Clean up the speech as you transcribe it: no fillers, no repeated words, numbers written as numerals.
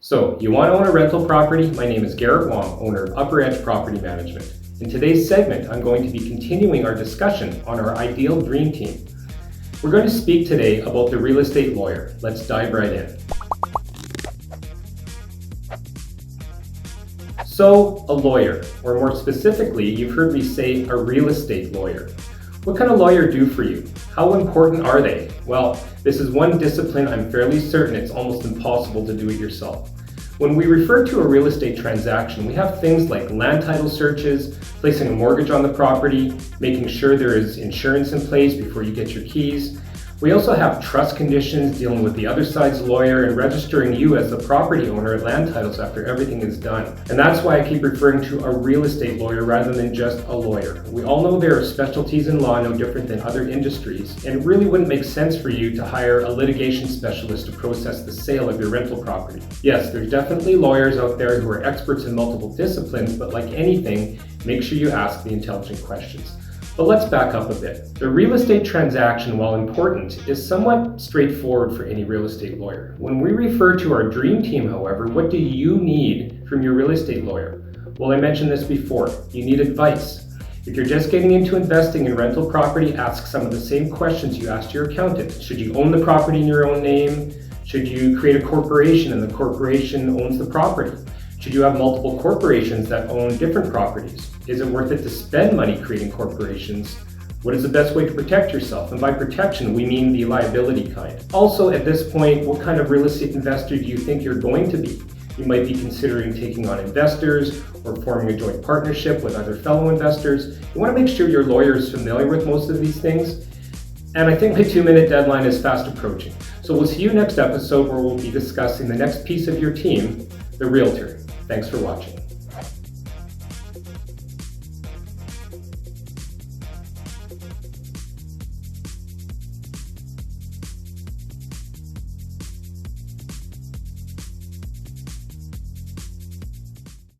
So, you want to own a rental property? My name is Garrett Wong, owner of Upper Edge Property Management. In today's segment, I'm going to be continuing our discussion on our ideal dream team. We're going to speak today about the real estate lawyer. Let's dive right in. So, a lawyer, or more specifically, you've heard me say a real estate lawyer. What can a lawyer do for you? How important are they? Well, this is one discipline I'm fairly certain it's almost impossible to do it yourself. When we refer to a real estate transaction, we have things like land title searches, placing a mortgage on the property, making sure there is insurance in place before you get your keys. We also have trust conditions, dealing with the other side's lawyer, and registering you as the property owner at land titles after everything is done. And that's why I keep referring to a real estate lawyer rather than just a lawyer. We all know there are specialties in law no different than other industries, and it really wouldn't make sense for you to hire a litigation specialist to process the sale of your rental property. Yes, there's definitely lawyers out there who are experts in multiple disciplines, but like anything, make sure you ask the intelligent questions. But let's back up a bit. The real estate transaction, while important, is somewhat straightforward for any real estate lawyer. When we refer to our dream team, however, what do you need from your real estate lawyer? Well, I mentioned this before. You need advice. If you're just getting into investing in rental property, ask some of the same questions you asked your accountant. Should you own the property in your own name? Should you create a corporation and the corporation owns the property? Should you have multiple corporations that own different properties? Is it worth it to spend money creating corporations? What is the best way to protect yourself? And by protection, we mean the liability kind. Also, at this point, what kind of real estate investor do you think you're going to be? You might be considering taking on investors or forming a joint partnership with other fellow investors. You want to make sure your lawyer is familiar with most of these things. And I think my 2-minute deadline is fast approaching. So we'll see you next episode where we'll be discussing the next piece of your team, the realtor. Thanks for watching.